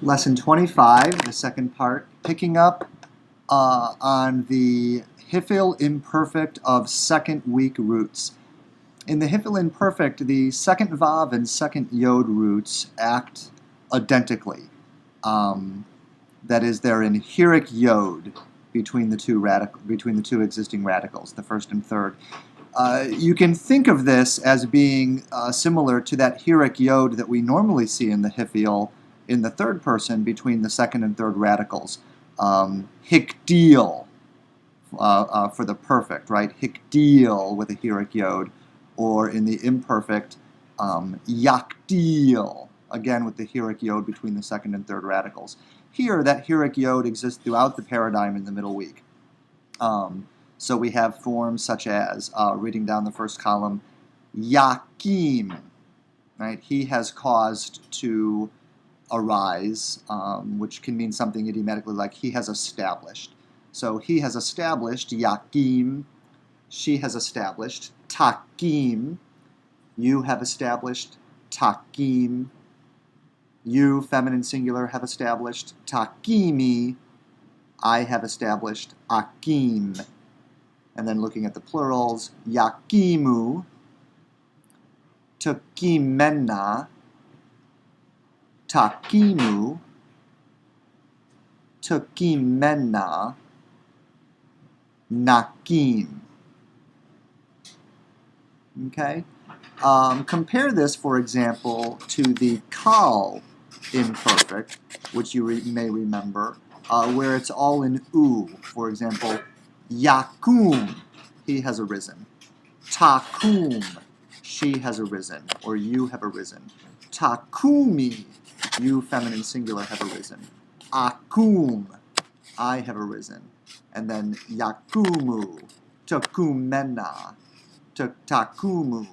Lesson 25, the second part, picking up on the Hifil imperfect of second week roots. In the Hifil imperfect, the second vav and second yod roots act identically. That is, they're in hirik yod between the two existing radicals, the first and third. You can think of this as being similar to that hirik yod that we normally see in the Hifil in the third person between the second and third radicals. Hikdeal for the perfect, right? Hikdeal with a hirik yod, or in the imperfect, yakdeal, again with the hirik yod between the second and third radicals. Here, that hirik yod exists throughout the paradigm in the middle week. So we have forms such as, reading down the first column, yakim, right? He has caused to arise, which can mean something idiomatically like he has established. So he has established, yakim, she has established, takim, you have established, takim, you, feminine singular, have established, takimi, I have established, akim. And then looking at the plurals, yakimu, tukimena, takimu, tukimena, nakim. Okay? Compare this, for example, to the kal imperfect, which you may remember, where it's all in u. For example, yakum, he has arisen. Takum, she has arisen, or you have arisen. Takumi, you, feminine singular, have arisen. Akum, I have arisen. And then yakumu, takumena, takumu,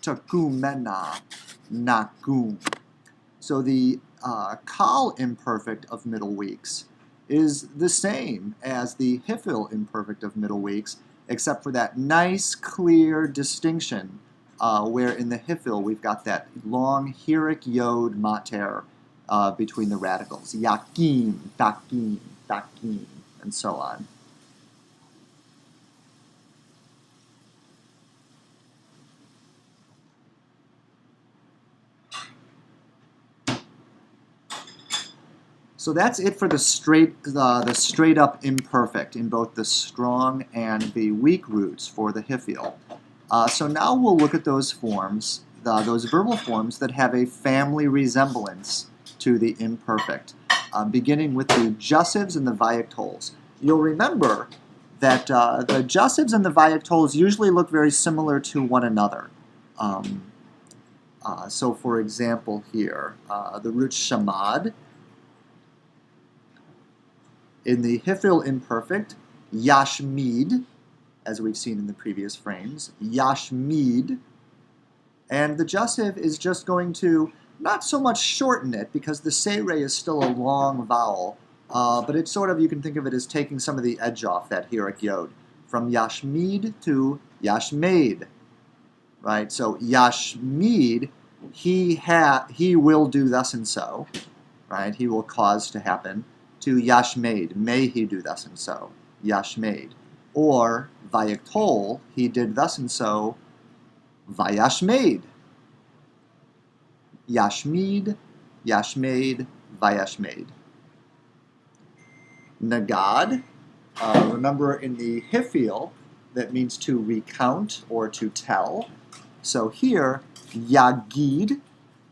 takumena, nakum. So the kal imperfect of middle weeks is the same as the Hifil imperfect of middle weeks, except for that nice, clear distinction where in the Hifil we've got that long hirik yod mater between the radicals. Yakim, takim, takim, and so on. So that's it for the straight up imperfect in both the strong and the weak roots for the Hifil. So now we'll look at those forms, those verbal forms that have a family resemblance to the imperfect, beginning with the jussives and the vayiktols. You'll remember that the jussives and the vayiktols usually look very similar to one another. So for example here, the root shamad. In the Hifil imperfect, yashmid, as we've seen in the previous frames, yashmid, and the jussive is just going to not so much shorten it because the seirei is still a long vowel, but it's sort of, you can think of it as taking some of the edge off that hirik yod, from yashmid to yashmade, right? So yashmid, he will do thus and so, right? He will cause to happen. To yashmade, may he do thus and so, yashmade. Or vayiktol, he did thus and so, vayashmade. Yashmid, yashmade, vayashmade. Nagad, remember in the Hifil, that means to recount or to tell. So here, yagid,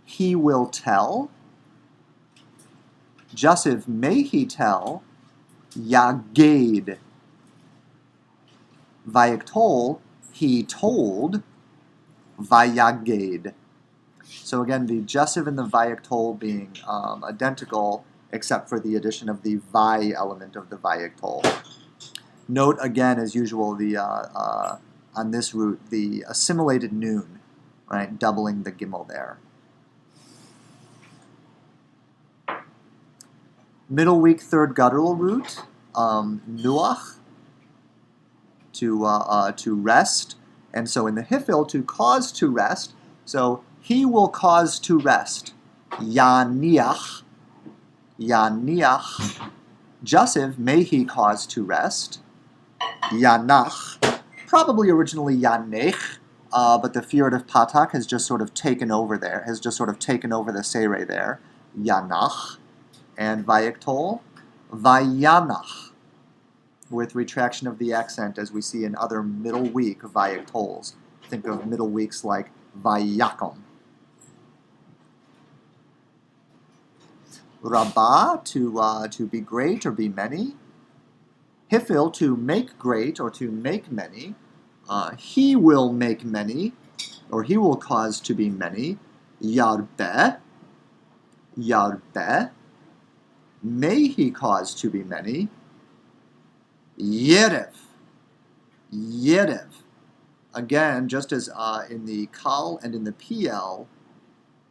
he will tell. Jussive, may he tell, yaged. Vayiktol, he told, vayaged. So again, the jussive and the vayiktol being identical, except for the addition of the vay element of the vayiktol. Note again, as usual, the on this root, the assimilated noon, right, doubling the gimel there. Middle week, third guttural root, nuach, to rest, and so in the Hifil, to cause to rest. So he will cause to rest, yaniach, Yaniach. Jussive, may he cause to rest. Yanach. Probably originally Yanech, but the figurative patak has just sort of taken over there, has just sort of taken over the seire there. Yanach. And Vayiktol, Vayanach, with retraction of the accent as we see in other middle week Vayiktols. Think of middle weeks like Vayakom. Rabbah, to be great or be many. Hifil, to make great or to make many. He will make many, or he will cause to be many. Yarbeh, Yarbeh. May he cause to be many. Yerev, Yerev. Again, just as in the kal and in the pl,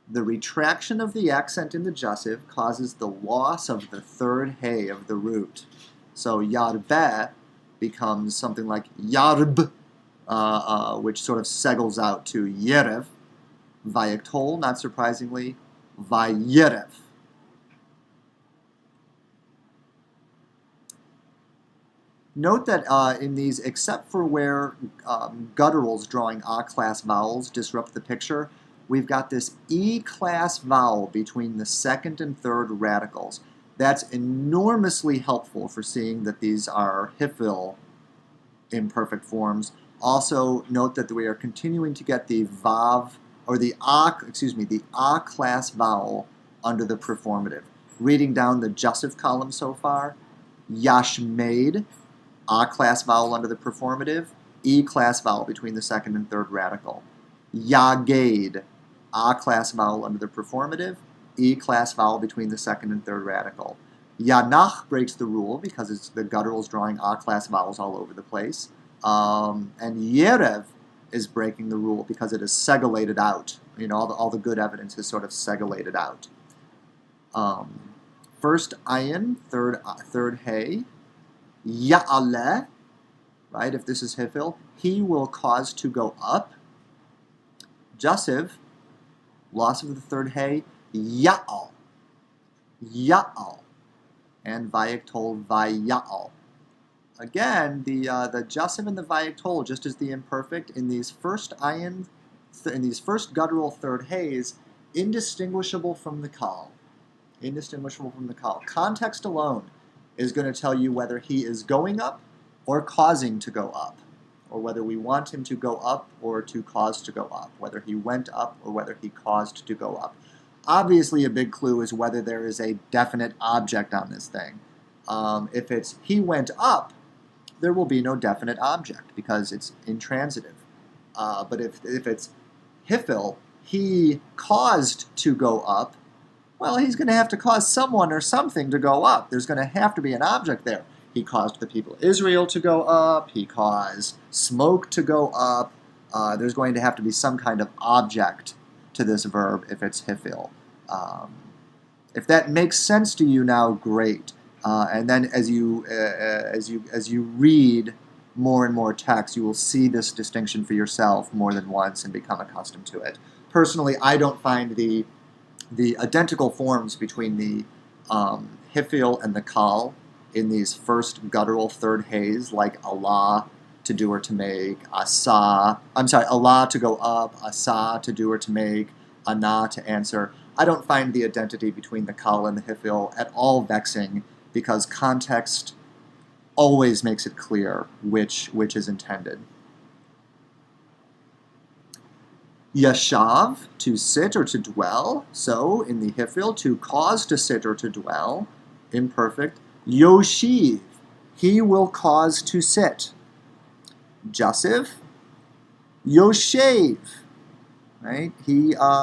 the retraction of the accent in the jussive causes the loss of the third hey of the root. So yarbeh becomes something like yarb, which sort of settles out to yerev. Vayiktol, not surprisingly, vayerev. Note that in these, except for where gutturals drawing A-class vowels disrupt the picture, we've got this E-class vowel between the second and third radicals. That's enormously helpful for seeing that these are hifil imperfect forms. Also, note that we are continuing to get the vav, or the A-class vowel under the performative. Reading down the jussive column so far, yashmade, A-class vowel under the performative, E-class vowel between the second and third radical. Yagade, A-class vowel under the performative, E-class vowel between the second and third radical. Yanach breaks the rule because it's the gutturals drawing A-class vowels all over the place. And Yerev is breaking the rule because it is segilated out. You know, all the good evidence is sort of segilated out. First ayin, third hey. Ya'aleh, right, if this is hifil, he will cause to go up. Jussive, loss of the third hey, ya'al, ya'al. And Vayiktol, vaya'al. Again, the jussive and the Vayiktol, just as the imperfect, in these first ayin, in these first guttural third heys, indistinguishable from the kal. Indistinguishable from the kal. Context alone is going to tell you whether he is going up or causing to go up, or whether we want him to go up or to cause to go up, whether he went up or whether he caused to go up. Obviously, a big clue is whether there is a definite object on this thing. If it's he went up, there will be no definite object because it's intransitive. But if it's hifil, he caused to go up, well, he's going to have to cause someone or something to go up. There's going to have to be an object there. He caused the people of Israel to go up. He caused smoke to go up. There's going to have to be some kind of object to this verb if it's hifil. If that makes sense to you now, great. And then as you read more and more text, you will see this distinction for yourself more than once and become accustomed to it. Personally, I don't find the identical forms between the hifil and the kal in these first guttural third heys, like Allah, to do or to make, Allah to go up, asa to do or to make, ana to answer. I don't find the identity between the kal and the hifil at all vexing because context always makes it clear which is intended. Yashav, to sit or to dwell. So, in the hifil, to cause to sit or to dwell. Imperfect. Yoshiv, he will cause to sit. Jussive. Yoshev, right?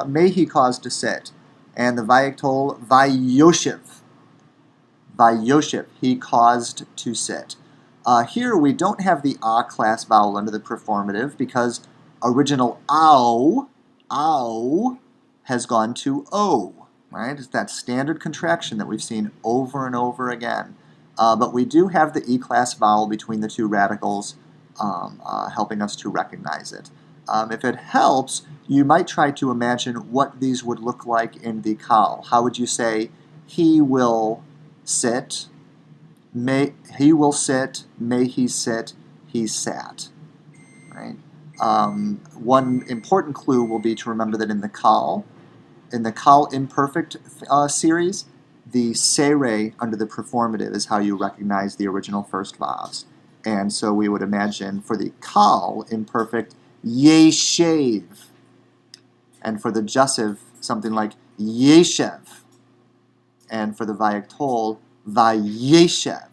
May he cause to sit. And the Vayiktol, Vayoshev. Vayoshev, he caused to sit. Here we don't have the A-class vowel under the performative because original ow has gone to o, right? It's that standard contraction that we've seen over and over again. But we do have the E-class vowel between the two radicals helping us to recognize it. If it helps, you might try to imagine what these would look like in the kal. How would you say he will sit, may he sit, he sat. Right? One important clue will be to remember that in the call imperfect series, the sere under the performative is how you recognize the original first vowels. And so we would imagine for the kal imperfect, yeshev. And for the jussive, something like yeshev. And for the vayaktol, vayeshev.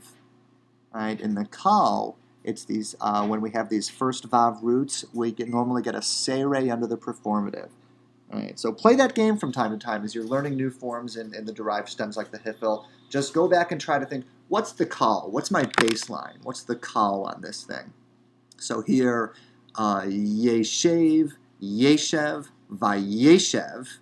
Right? In the kal, it's these when we have these first vav roots, we normally get a sere under the performative. Right, so play that game from time to time as you're learning new forms in the derived stems like the hifil. Just go back and try to think, what's the kal? What's my baseline? What's the kal on this thing? So here, yeshev, yeshev, vayeshev.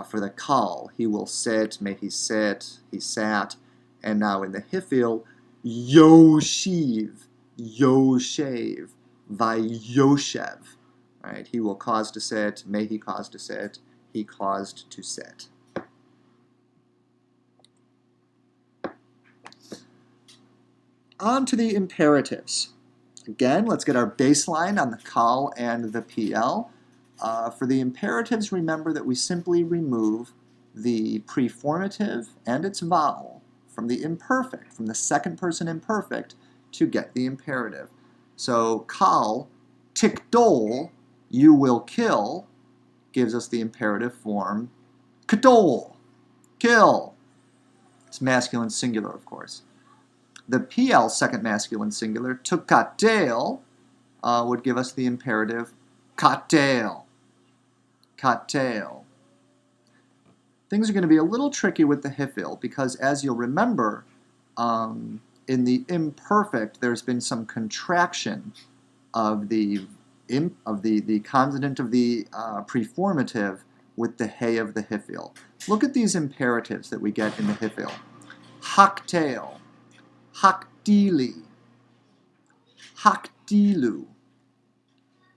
For the kal, he will sit, may he sit, he sat. And now in the hifil, yoshiv, yoshev, vayoshev. Right? He will cause to sit, may he cause to sit, he caused to sit. On to the imperatives. Again, let's get our baseline on the kal and the PL. For the imperatives, remember that we simply remove the preformative and its vowel from the imperfect, from the second person imperfect, to get the imperative. So kal, tikdol, you will kill, gives us the imperative form, kadol, kill. It's masculine singular, of course. The PL, second masculine singular, tukatel, would give us the imperative, katel, katel. Things are going to be a little tricky with the hifil because, as you'll remember, in the imperfect, there's been some contraction of the consonant of the preformative with the hey of the hifil. Look at these imperatives that we get in the hifil. Haktel, hakdili, hakdilu,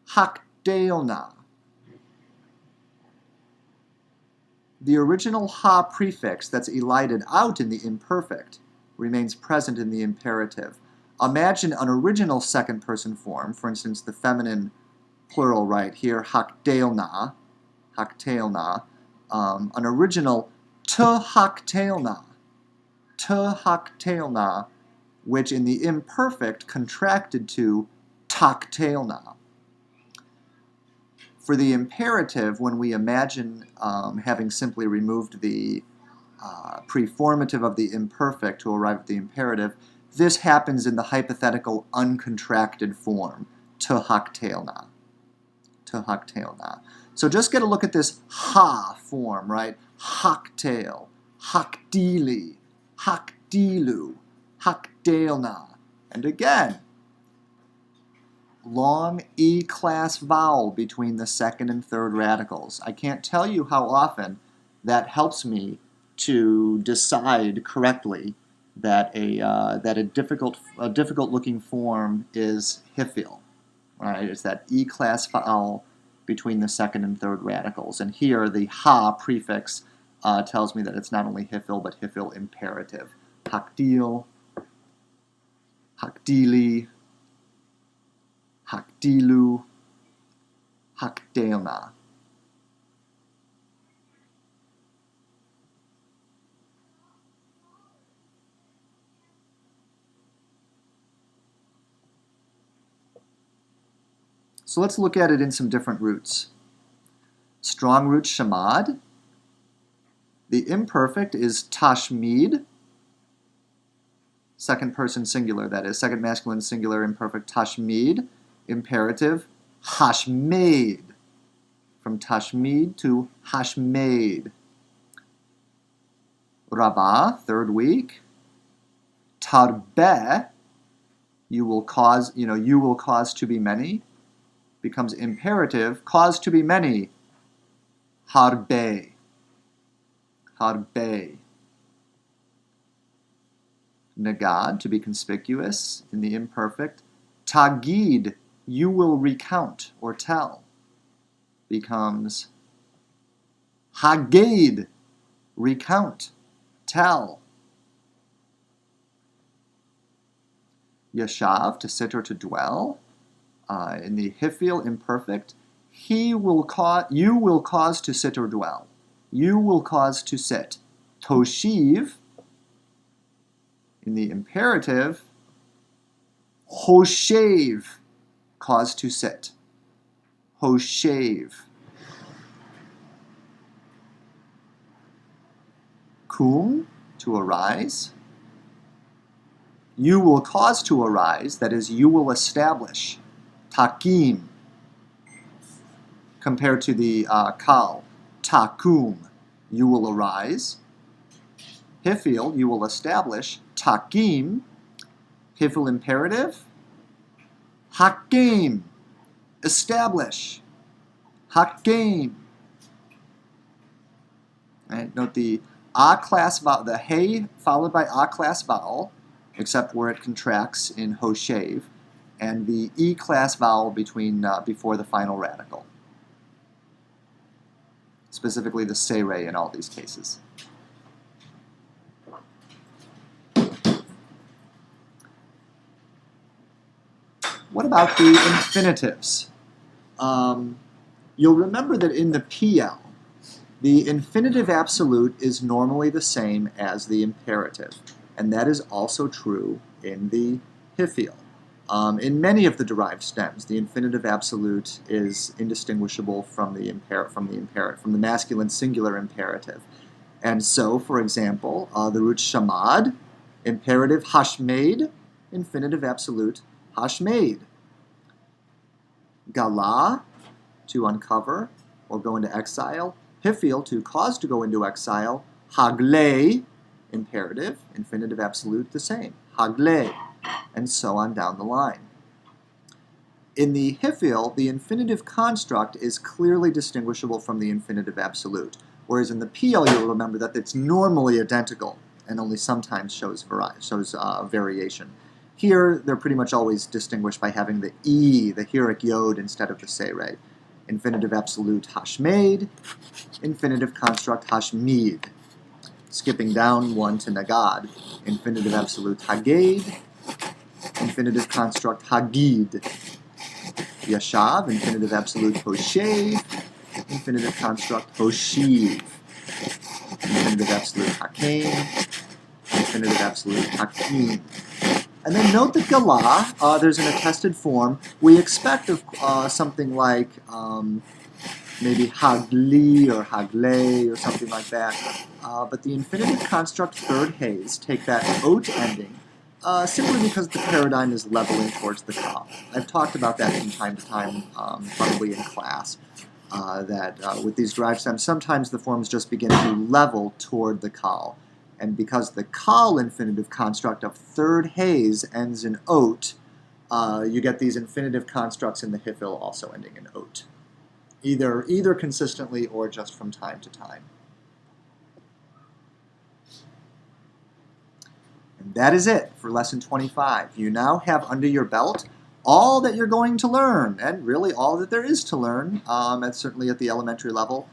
hakdelna. The original ha prefix that's elided out in the imperfect remains present in the imperative. Imagine an original second-person form, for instance, the feminine plural right here, hakdelna, haktelna, an original haktelna, which in the imperfect contracted to taktelna. For the imperative, when we imagine having simply removed the preformative of the imperfect to arrive at the imperative, this happens in the hypothetical uncontracted form, haktelna. So just get a look at this ha form, right? Haktel, hakdili, hakdilu, hakdelna. And again, long E-class vowel between the second and third radicals. I can't tell you how often that helps me to decide correctly that a difficult looking form is hifil. Right? It's that E-class vowel between the second and third radicals. And here the ha prefix tells me that it's not only hifil but hifil imperative. Hakdil, hakdili, hakdilu, hakdelna. So let's look at it in some different roots. Strong root shamad. The imperfect is tashmid. Second person singular, that is. Second masculine singular imperfect tashmid. Imperative hashmade. From tashmid to hashmade. Rabah, third week. Tarbeh, you will cause to be many. Becomes imperative, cause to be many. Harbe. Harbe. Nagad, to be conspicuous in the imperfect. Tagid, you will recount or tell. Becomes haged, recount, tell. Yashav, to sit or to dwell. In the Hifil imperfect, you will cause to sit or dwell. You will cause to sit. Toshiv, in the imperative, hoshev, cause to sit. Hoshev. Kum, to arise. You will cause to arise, that is, you will establish. Takim, compared to the kal. Takum, you will arise. Hifil, you will establish. Takim, Hifil imperative. Hakim, establish. Hakim. Right? Note the A class vowel, the hey followed by A class vowel, except where it contracts in hoshev, and the E class vowel before the final radical. Specifically the seirei in all these cases. What about the infinitives? You'll remember that in the PL, the infinitive absolute is normally the same as the imperative, and that is also true in the Hifil. In many of the derived stems, the infinitive absolute is indistinguishable from the masculine singular imperative. And so, for example, the root shamad, imperative hashmade, infinitive absolute hashmade. Gala, to uncover or go into exile. Hifil, to cause to go into exile. Hagle, imperative, infinitive absolute, the same. Hagle, and so on down the line. In the Hifil, the infinitive construct is clearly distinguishable from the infinitive absolute, whereas in the PL you'll remember that it's normally identical and only sometimes shows variation. Here, they're pretty much always distinguished by having the E, the Hirik Yod, instead of the Seirei. Infinitive absolute hashmade, infinitive construct hashmid. Skipping down one to nagad. Infinitive absolute haged, infinitive construct hagid. Yashav, infinitive absolute hoshev, infinitive construct hoshiv. Infinitive absolute hakim, infinitive absolute hakim. And then note that Galah, there's an attested form. We expect of something like maybe Hagli or Hagle or something like that. But the infinitive construct third haze take that ot ending simply because the paradigm is leveling towards the ka. I've talked about that from time to time, probably in class, that with these derived stems, sometimes the forms just begin to level toward the kal. And because the kal infinitive construct of third haze ends in ot, you get these infinitive constructs in the Hifil also ending in ot. Either consistently or just from time to time. And that is it for lesson 25. You now have under your belt all that you're going to learn, and really all that there is to learn, and certainly at the elementary level,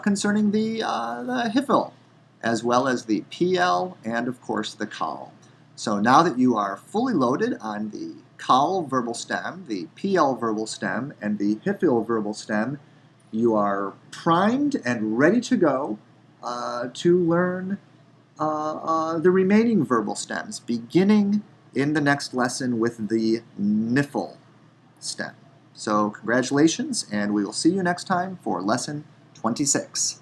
concerning the Hifil, as well as the PL and, of course, the kal. So now that you are fully loaded on the kal verbal stem, the PL verbal stem, and the Hifil verbal stem, you are primed and ready to go to learn the remaining verbal stems, beginning in the next lesson with the Nifl stem. So congratulations, and we will see you next time for lesson 26.